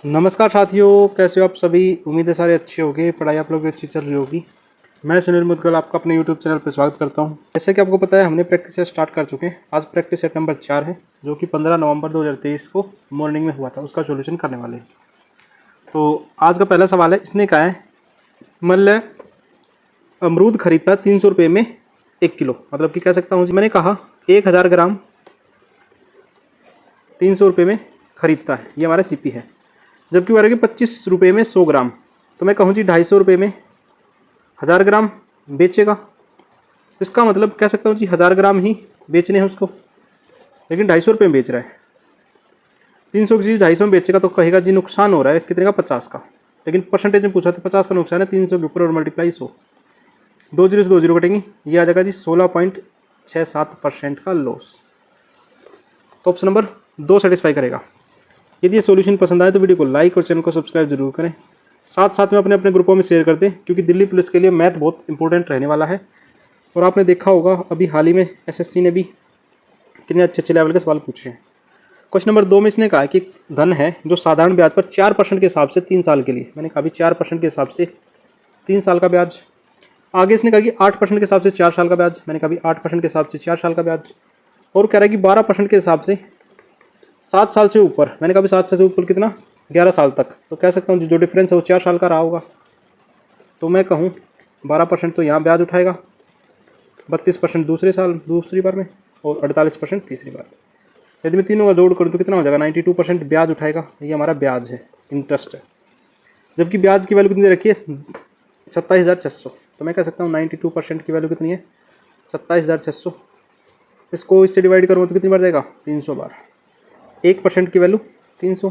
नमस्कार साथियों, कैसे हो आप सभी। उम्मीद है सारे अच्छे होंगे, पढ़ाई आप लोगों की अच्छी चल रही होगी। मैं सुनील मुदगल आपका अपने यूट्यूब चैनल पर स्वागत करता हूं। जैसे कि आपको पता है, हमने प्रैक्टिस सेट स्टार्ट कर चुके हैं। आज प्रैक्टिस सेट नंबर 4 है, जो कि 15 नवंबर 2023 को मॉर्निंग में हुआ था। उसका सोल्यूशन करने वाले हैं। तो आज का पहला सवाल है, इसने कहा है मल्ल अमरूद खरीदता 300 रुपये में 1 किलो। मतलब कि कह सकता हूँ, मैंने कहा 1000 ग्राम 300 रुपये में खरीदता है, ये हमारा सीपी है। जबकि बारह के 25 रुपये में 100 ग्राम, तो मैं कहूँ जी 250 रुपये में 1000 ग्राम बेचेगा। तो इसका मतलब कह सकता हूँ जी 1000 ग्राम ही बेचने हैं उसको, लेकिन 250 रुपये में बेच रहा है। 300 की चीज़ 250 में बेचेगा तो कहेगा जी नुकसान हो रहा है कितने का, 50 का। लेकिन परसेंटेज में पूछा तो 50 का नुकसान है, 300 के ऊपर और मल्टीप्लाई 100, 2 जीरो से 2 जीरो कटेंगे, ये आ जाएगा जी 16.67% का लॉस। तो ऑप्शन नंबर 2 सेटिस्फाई करेगा। यदि ये सॉल्यूशन पसंद आए तो वीडियो को लाइक और चैनल को सब्सक्राइब जरूर करें। साथ साथ में अपने अपने ग्रुपों में शेयर कर दें, क्योंकि दिल्ली पुलिस के लिए मैथ बहुत इंपॉर्टेंट रहने वाला है। और आपने देखा होगा अभी हाल ही में एसएससी ने भी कितने अच्छे अच्छे लेवल के सवाल पूछे हैं। क्वेश्चन नंबर 2 में इसने कहा कि धन है जो साधारण ब्याज पर 4% के हिसाब से 3 साल के लिए, मैंने कहा भी 4% के हिसाब से 3 साल का ब्याज। आगे इसने कहा कि 8% के हिसाब से 4 साल का ब्याज, मैंने कहा भी 8% के हिसाब से 4 साल का ब्याज। और कह रहा है कि 12% के हिसाब से 7 साल से ऊपर, मैंने कहा भी 7 साल से ऊपर कितना, 11 साल तक। तो कह सकता हूँ जो डिफरेंस है वो 4 साल का रहा होगा। तो मैं कहूँ 12% तो यहाँ ब्याज उठाएगा, 32% दूसरी बार में, और 48% तीसरी बार। यदि मैं तीनों का जोड़ करूँ तो कितना हो जाएगा, 92% ब्याज उठाएगा। ये हमारा ब्याज है, इंटरेस्ट है। जबकि ब्याज की वैल्यू कितनी रखी है, 27,600। तो मैं कह सकता हूँ 92% की वैल्यू कितनी है, 27,600। इसको इससे डिवाइड करूँ तो कितनी बार जाएगा, 300 बार। 1% की वैल्यू 300।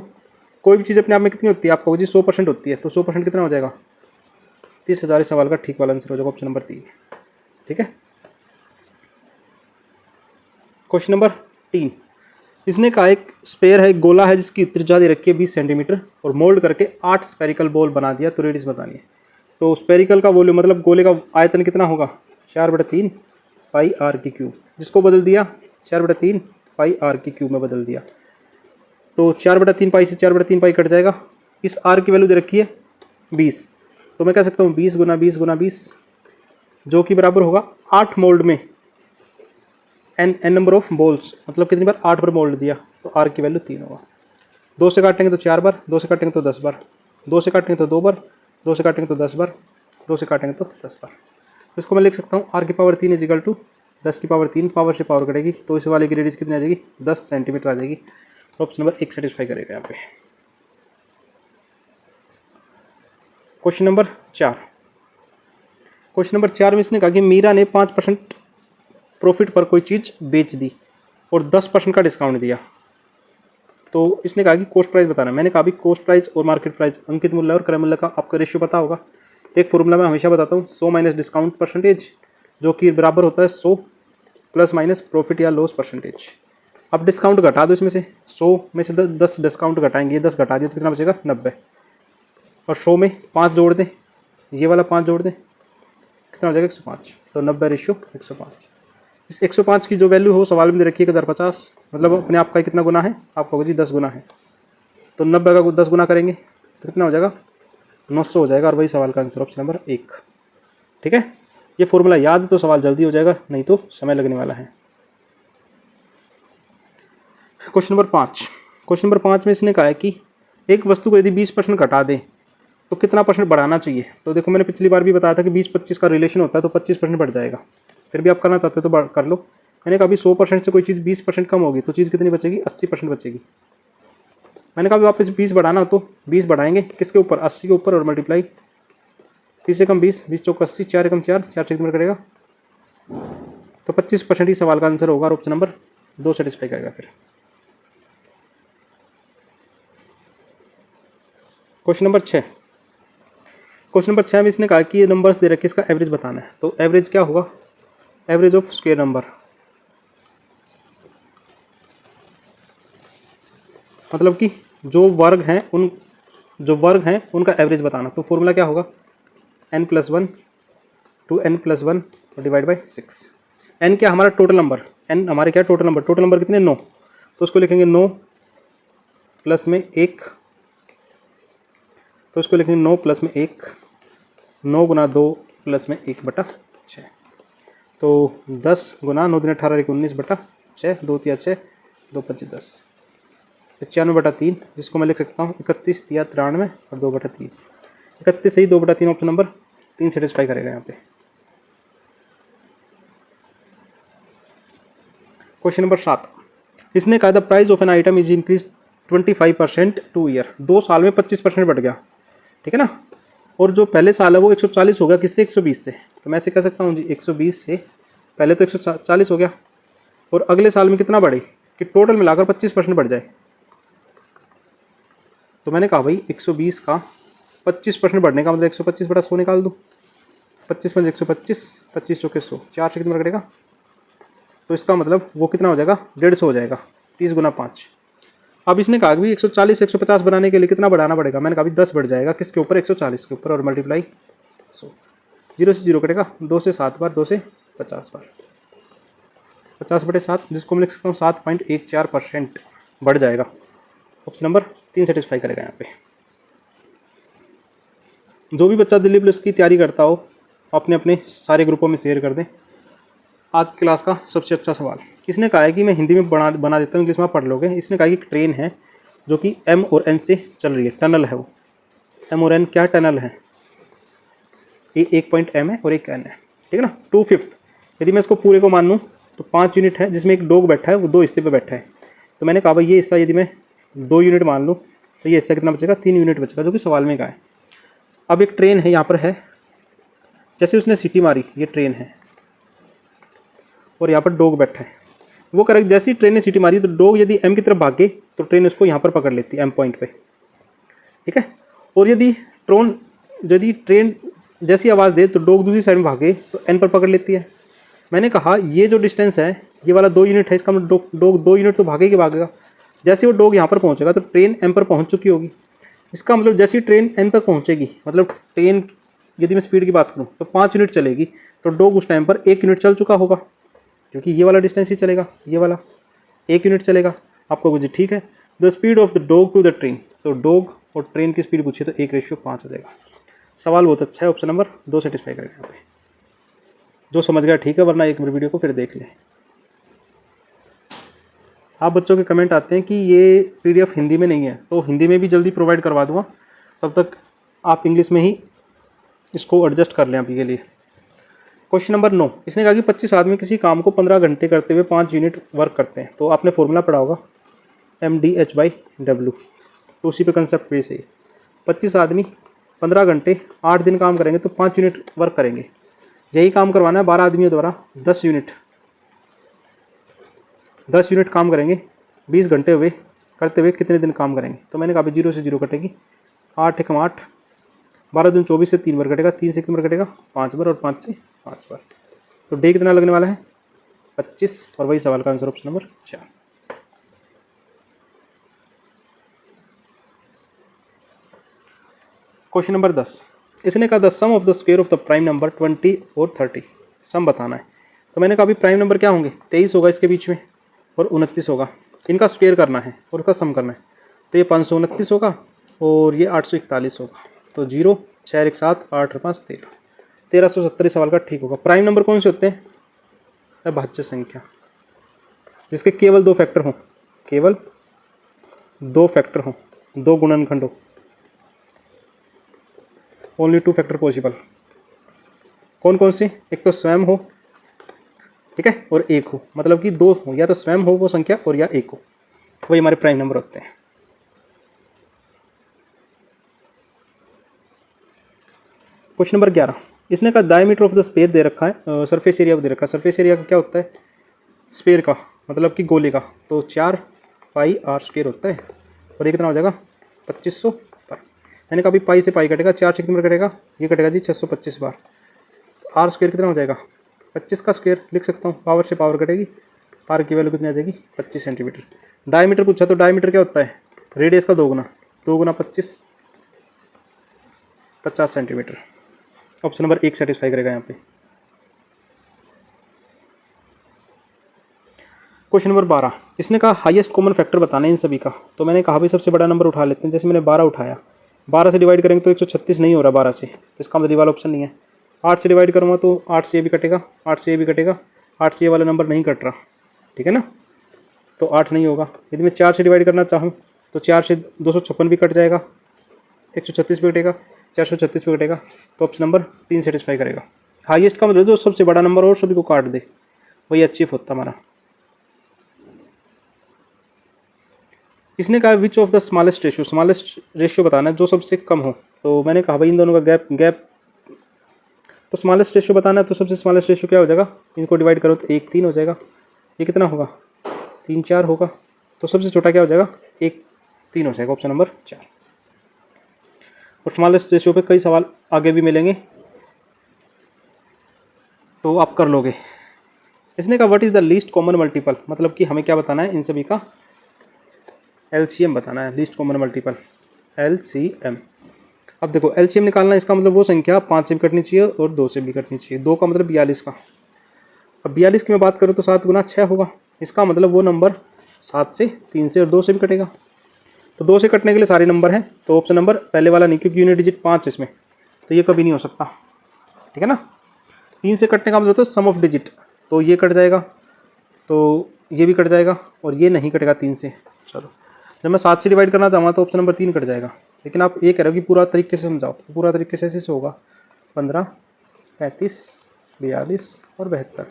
कोई भी चीज़ अपने आप में कितनी होती है, आपको जी 100% होती है, तो 100% कितना हो जाएगा, 30,000। इस सवाल का ठीक वाला आंसर हो जाएगा ऑप्शन नंबर 3। ठीक है। क्वेश्चन नंबर 3, इसने कहा एक स्पेयर है, एक गोला है जिसकी त्रिज्या दे रखी है 20 सेंटीमीटर, और मोल्ड करके 8 स्पेरिकल बॉल बना दिया, तो रेडियस बतानी है। तो स्पेरिकल का वॉल्यूम मतलब गोले का आयतन कितना होगा, 4/3 पाई आर की क्यूब, जिसको बदल दिया 4/3 पाई आर की क्यूब में बदल दिया। तो 4/3 पाई से 4/3 पाई कट जाएगा। इस आर की वैल्यू दे रखी है 20, तो मैं कह सकता हूँ 20 गुना 20 गुना 20, जो कि बराबर होगा 8 मोल्ड में एन नंबर ऑफ बॉल्स, मतलब कितनी बार, 8 बार मोल्ड दिया, तो आर की वैल्यू 3 होगा। 2 से काटेंगे तो 4 बार, 2 से काटेंगे तो 10 बार, 2 से काटेंगे तो 2 बार, 2 से काटेंगे तो 10 बार, 2 से काटेंगे तो 10 बार। तो इसको मैं लिख सकता हूँ आर की पावर 3 इज इक्वल टू 10 की पावर 3, पावर से पावर कटेगी तो इस वाले की रेडियस कितनी आ जाएगी, 10 सेंटीमीटर आ जाएगी। ऑप्शन नंबर 1 सेटिस्फाई करेगा यहाँ पे। क्वेश्चन नंबर 4, क्वेश्चन नंबर 4 में इसने कहा कि मीरा ने 5% प्रॉफिट पर कोई चीज़ बेच दी और 10% का डिस्काउंट दिया। तो इसने कहा कि कॉस्ट प्राइस बताना। मैंने कहा भी कॉस्ट प्राइस और मार्केट प्राइस, अंकित मूल्य और क्रय मूल्य का आपका रेशियो पता होगा। एक फॉर्मूला मैं हमेशा बताता हूँ, 100 माइनस डिस्काउंट परसेंटेज, जो कि बराबर होता है 100 प्लस माइनस प्रॉफिट या लॉस परसेंटेज। अब डिस्काउंट घटा दो, इसमें से 100 में से 10 डिस्काउंट घटाएंगे, ये 10 घटा दिया तो कितना बचेगा, 90। और 100 में 5 जोड़ दें, ये वाला 5 जोड़ दें, कितना हो जाएगा, 105। तो 90 रेशियो 105। इस 105 की जो वैल्यू हो सवाल में दे रखी है 1050, मतलब अपने आप का कितना गुना है, आपका होगा जी 10 गुना है। तो 90 का 10 गुना करेंगे तो कितना हो जाएगा, 900 हो जाएगा। और वही सवाल का आंसर ऑप्शन नंबर 1। ठीक है। ये फॉर्मूला याद है तो सवाल जल्दी हो जाएगा, नहीं तो समय लगने वाला है। क्वेश्चन नंबर 5, क्वेश्चन नंबर 5 में इसने कहा है कि एक वस्तु को यदि 20% घटा दें तो कितना परसेंट बढ़ाना चाहिए। तो देखो मैंने पिछली बार भी बताया था कि 20-25 का रिलेशन होता है, तो 25% बढ़ जाएगा। फिर भी आप करना चाहते हो तो कर लो। मैंने कहा 100% से कोई चीज़ 20% कम होगी तो चीज़ कितनी बचेगी, 80% बचेगी। मैंने कहा वापस 20 बढ़ाना हो तो 20 बढ़ाएंगे किसके ऊपर, 80 के ऊपर, और मल्टीप्लाई 20 से कम 20, 20 चौक 80, 4 कम 4, 4 से कितना करेगा, तो 25% ही सवाल का आंसर होगा। और ऑप्शन नंबर 2 सेटिस्फाई करेगा। फिर क्वेश्चन नंबर 6, क्वेश्चन नंबर 6 में इसने कहा कि ये नंबर्स दे रखे, इसका एवरेज बताना है। तो एवरेज क्या होगा, एवरेज ऑफ स्क्वायर नंबर, मतलब कि जो वर्ग हैं उनका एवरेज बताना। तो फॉर्मूला क्या होगा, n+1 to n+1 divide by 6। n क्या हमारा टोटल नंबर, n हमारे क्या टोटल नंबर कितने, 9। तो उसको लिखेंगे 9 प्लस में 1 तो इसको लिखेंगे 9 प्लस में 1, 9 गुना 2 प्लस में 1/6। तो 10 गुना 9 दिन 18 19/6, 2 तिया 6, 2 5 10, 95/3, जिसको मैं लिख सकता हूँ 31 तिया 93 और 2/3। 31 सही, 2/3 ऑप्शन नंबर 3 सेटिस्फाई करेगा यहाँ पे। क्वेश्चन नंबर 7, इसने कहा the price of an item is increase 25% two year. 2 साल में 25% बढ़ गया, ठीक है ना। और जो पहले साल है वो 140 हो गया, किससे? 120 से। तो मैं ऐसे कह सकता हूँ जी 120 से, पहले तो 140 हो गया और अगले साल में कितना बढ़े कि टोटल मिलाकर 25% बढ़ जाए। तो मैंने कहा भाई 120 का 25% बढ़ने का मतलब 125/100 निकाल दूँ। 25 5 125, 25 चौके 100, 4 से कितना कटेगा? तो इसका मतलब वो कितना हो जाएगा? 150 हो जाएगा, 30 गुना 5। अब इसने कहा कि भाई 140 से 150 बनाने के लिए कितना बढ़ाना पड़ेगा? मैंने कहा भाई 10 बढ़ जाएगा, किसके ऊपर? 140 के ऊपर, और मल्टीप्लाई 100। 0 से 0 कटेगा, 2 से 7 बार, 2 से 50 बार, 50/7, जिसको मैं लिख सकता हूँ 7.14% बढ़ जाएगा। ऑप्शन नंबर 3 सेटिस्फाई करेगा यहाँ पे। जो भी बच्चा दिल्ली पुलिस की तैयारी करता हो अपने अपने सारे ग्रुपों में शेयर कर दें। आज की क्लास का सबसे अच्छा सवाल, इसने कहा है कि मैं हिंदी में बना देता हूँ, इंग्लिश में आप पढ़ लोगे। इसने कहा कि एक ट्रेन है जो कि M और N से चल रही है, टनल है वो। M और N क्या टनल है? ये एक पॉइंट M है और एक N है, ठीक है ना। 2/5 यदि मैं इसको पूरे को मान लूँ तो 5 यूनिट है, जिसमें एक डॉग बैठा है, वो 2 हिस्से पे बैठा है। तो मैंने कहा भाई ये हिस्सा यदि मैं 2 यूनिट मान लूँ तो ये हिस्सा कितना बचेगा? 3 यूनिट बचेगा, जो कि सवाल में कहा है। अब एक ट्रेन है यहाँ पर है, जैसे उसने सीटी मारी, ये ट्रेन है और यहाँ पर डॉग बैठा है। वो करेक्ट, जैसी ट्रेन ने सीटी मारी तो डॉग यदि M की तरफ भागे तो ट्रेन उसको यहाँ पर पकड़ लेती है M पॉइंट पे, ठीक है। और यदि ट्रेन जैसी आवाज़ दे तो डॉग दूसरी साइड में भागे तो N पर पकड़ लेती है। मैंने कहा ये जो डिस्टेंस है, ये वाला 2 यूनिट है, इसका मतलब डॉग 2 यूनिट तो भागेगा। जैसे वो डॉग यहाँ पर पहुँचेगा तो ट्रेन M पर पहुँच चुकी होगी। इसका मतलब जैसी ट्रेन N तक पहुँचेगी, मतलब ट्रेन यदि मैं स्पीड की बात करूँ तो 5 यूनिट चलेगी, तो डॉग उस टाइम पर 1 यूनिट चल चुका होगा, क्योंकि ये वाला डिस्टेंस ही चलेगा, ये वाला 1 यूनिट चलेगा। आपको कुछ ठीक है। The speed of the dog to the train, तो डॉग और ट्रेन की स्पीड पूछिए तो 1:5 आ जाएगा। सवाल बहुत अच्छा है, ऑप्शन नंबर 2 सेटिस्फाई करेगा यहाँ पे। जो समझ गया ठीक है, वरना एक बार वीडियो को फिर देख लें। आप बच्चों के कमेंट आते हैं कि ये PDF हिंदी में नहीं है, तो हिंदी में भी जल्दी प्रोवाइड करवा दूँगा, तब तक आप इंग्लिश में ही इसको एडजस्ट कर लें अभी के लिए। क्वेश्चन नंबर 9, इसने कहा कि 25 आदमी किसी काम को 15 घंटे करते हुए 5 यूनिट वर्क करते हैं। तो आपने फॉर्मूला पढ़ा होगा MDH/W, तो उसी पे कंसेप्ट बेस है। 25 आदमी 15 घंटे 8 दिन काम करेंगे तो 5 यूनिट वर्क करेंगे। यही काम करवाना है 12 आदमियों द्वारा 10 यूनिट काम करेंगे। 20 घंटे हुए करते हुए कितने दिन काम करेंगे? तो मैंने कहा 0 से 0 कटेगी, 8 × 8, 12 दूनी 24 से 3 बार कटेगा, 3 से कितनी बार कटेगा? 5 बार, और 5 से 5 बार। तो डे कितना लगने वाला है? 25, और वही सवाल का answer option number 4। Question number 10, इसने कहा the sum of the square of the prime number 20 और 30, सम बताना है। तो मैंने कहा अभी प्राइम नंबर क्या होंगे? 23 होगा इसके बीच में और 29 होगा, इनका स्क्वायर करना है और उसका सम करना है। तो ये 529 होगा और ये 841 होगा। तो 0 6 1 7 8 5 13, 1370 सवाल का ठीक होगा। प्राइम नंबर कौन से होते हैं? अभाज्य संख्या जिसके केवल 2 फैक्टर हों, केवल 2 फैक्टर हों, 2 गुणनखंड हो, ओनली 2 फैक्टर पॉसिबल। कौन कौन से? एक तो स्वयं हो, ठीक है, और एक हो, मतलब कि 2 हो, या तो स्वयं हो वो संख्या और या एक हो, वही हमारे प्राइम नंबर होते हैं। क्वेश्चन नंबर 11, इसने कहा डायमीटर ऑफ द स्फीयर दे रखा है, सरफेस एरिया दे रखा है। सरफेस एरिया का क्या होता है? स्फीयर का मतलब कि गोले का, तो 4πr² होता है, और ये कितना हो जाएगा? 2500 पर। मैंने कहा पाई से पाई कटेगा, 4 से कितनी बार कटेगा? ये कटेगा जी 625 बार। तो R² कितना हो जाएगा? 25 का स्क्वायर लिख सकता हूँ, पावर से पावर कटेगी, पावर की वैल्यू कितनी आ जाएगी? 25 सेंटीमीटर। डायमीटर पूछा तो डायमीटर क्या होता है? रेडियस का 2 गुना, 2 गुना 25, 50 सेंटीमीटर। ऑप्शन नंबर 1 सेटिस्फाई करेगा यहाँ पे। क्वेश्चन नंबर 12, इसने कहा हाईएस्ट कॉमन फैक्टर बताना है इन सभी का। तो मैंने कहा भाई सबसे बड़ा नंबर उठा लेते हैं, जैसे मैंने 12 उठाया, 12 से डिवाइड करेंगे तो 136 नहीं हो रहा 12 से, तो इसका मतलब ये वाला ऑप्शन नहीं है। 8 से डिवाइड करूँगा तो 8 से ये भी कटेगा, 8 से ये भी कटेगा, 8 से ये वाला नंबर नहीं कट रहा, ठीक है ना, तो 8 नहीं होगा। यदि मैं 4 से डिवाइड करना चाहूँ तो 4 से 256 भी कट जाएगा, 136 भी कटेगा, 436 भी कटेगा, तो ऑप्शन नंबर 3 सेटिस्फाई करेगा। हाईएस्ट का मतलब जो सबसे बड़ा नंबर और सभी को काट दे वही अचीव होता हमारा। इसने कहा which of the smallest ratio, smallest ratio बताना है जो सबसे कम हो, तो मैंने कहा भाई इन दोनों का गैप तो स्मॉलेस्ट रेशियो बताना है, तो सबसे स्मॉलेस्ट रेशियो क्या हो जाएगा, इनको डिवाइड करो तो 1 3 हो जाएगा, ये कितना होगा 3 4 होगा, तो सबसे छोटा क्या हो जाएगा 1 3 हो जाएगा, ऑप्शन नंबर 4। और स्मॉलेस्ट रेशियो पे कई सवाल आगे भी मिलेंगे तो आप कर लोगे। इसने कहा what is the least common multiple, मतलब कि हमें क्या बताना है, इन सभी का एलसीएम बताना है, लीस्ट कॉमन मल्टीपल एलसीएम। अब देखो एलसीएम निकालना, इसका मतलब वो संख्या 5 से भी कटनी चाहिए और 2 से भी कटनी चाहिए। 2 का मतलब 42 का, अब 42 की मैं बात करूँ तो 7 गुना 6 होगा, इसका मतलब वो नंबर 7 से 3 से और 2 से भी कटेगा, तो 2 से कटने के लिए सारे नंबर हैं, तो ऑप्शन नंबर पहले वाला नहीं, क्योंकि यूनिट डिजिट 5 इसमें, तो ये कभी नहीं हो सकता, ठीक है ना। 3 से कटने का मतलब होता है सम ऑफ डिजिट, तो ये कट जाएगा, तो ये भी कट जाएगा और ये नहीं कटेगा 3 से। चलो जब मैं 7 से डिवाइड करना चाहूँगा तो ऑप्शन नंबर 3 कट जाएगा, लेकिन आप ये कह रहे हो कि पूरा तरीके से समझाओ, पूरा तरीके से ऐसे होगा 15 35 42 और 72।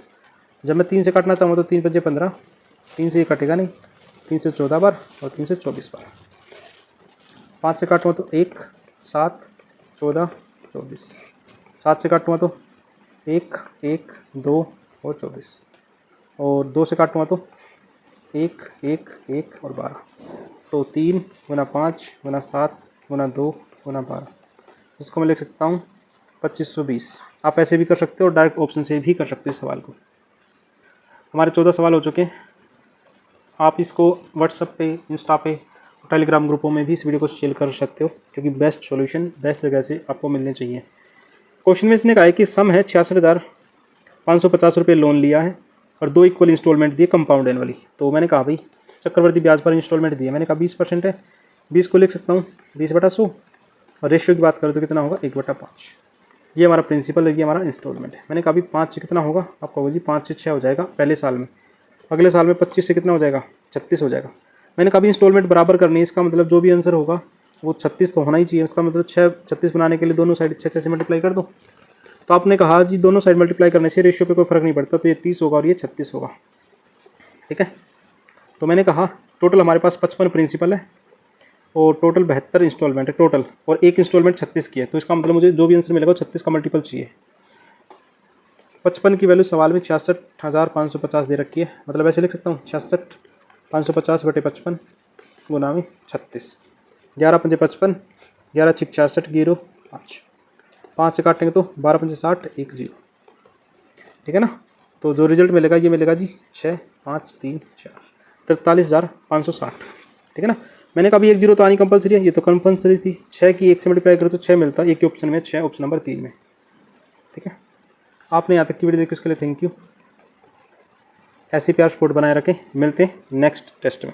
जब मैं 3 से काटना चाहूँगा तो 3 5 15, 3 से ये कटेगा नहीं, 3 से 14 बार और 3 से 24 बार। 5 से काटूँगा तो 1 7 14 24, 7 से काटूँगा तो 1 1 2 और 24, और 2 से काटूँगा तो 1 1 1 और 12, तो 3 गुना 5 गुना 7 गुना 2 गुना 12, जिसको मैं लिख सकता हूँ 2520। आप ऐसे भी कर सकते हो और डायरेक्ट ऑप्शन से भी कर सकते हो इस सवाल को। हमारे 14 सवाल हो चुके हैं। आप इसको व्हाट्सएप पे, इंस्टा पे, टेलीग्राम ग्रुपों में भी इस वीडियो को शेयर कर सकते हो, क्योंकि बेस्ट सॉल्यूशन बेस्ट जगह से आपको मिलने चाहिए। क्वेश्चन में इसने कहा है कि सम है 66,550 रुपये लोन लिया है और 2 इक्वल इंस्टॉलमेंट दिए कंपाउंड एनुअली। तो मैंने कहा भाई चक्रवर्ती ब्याज पर इंस्टॉलमेंट दिए, मैंने कहा 20% है, 20 को लिख सकता हूँ 20/100, और रेशियो की बात करें तो कितना होगा 1/5। ये हमारा प्रिंसिपल है, ये हमारा इंस्टॉलमेंट है। मैंने कहा अभी 5 से कितना होगा, आपको होगा जी 5 से 6 हो जाएगा पहले साल में, अगले साल में 25 से कितना हो जाएगा 36 हो जाएगा। मैंने कहा अभी इंस्टॉलमेंट बराबर करनी है, इसका मतलब जो भी आंसर होगा वो 36 तो होना ही चाहिए, इसका मतलब 36 बनाने के लिए दोनों साइड 6 से मल्टीप्लाई कर दो। तो आपने कहा जी दोनों साइड मल्टीप्लाई करने से रेशियो पे कोई फ़र्क नहीं पड़ता, तो ये 30 होगा और ये 36 होगा, ठीक है। तो मैंने कहा टोटल हमारे पास 55 प्रिंसिपल है और टोटल 72 इंस्टॉलमेंट है टोटल, और एक इंस्टॉलमेंट 36 की है, तो इसका मतलब मुझे जो भी आंसर मिलेगा 36 का मल्टीपल चाहिए। 55 की वैल्यू सवाल में 66,550 दे रखी है, मतलब ऐसे लिख सकता हूँ 66,550/55 गुना में 36, 11 5 55, 11 6 66 0 5, 5 से काटेंगे तो 12 5 60 1 0, ठीक है ना। तो जो रिजल्ट मिलेगा ये मिलेगा जी 6 5 3 4 43,560, ठीक है ना। मैंने कहा अभी 1 0 तो आनी कंपलसरी है, ये तो कंपलसरी थी। 6 की 1 से मल्टीप्लाई करो तो 6 मिलता है, एक ही ऑप्शन में 6, ऑप्शन नंबर 3 में, ठीक है। आपने यहाँ तक की वीडियो देखी उसके लिए थैंक यू। ऐसे प्यार सपोर्ट बनाए रखें, मिलते हैं नेक्स्ट टेस्ट में।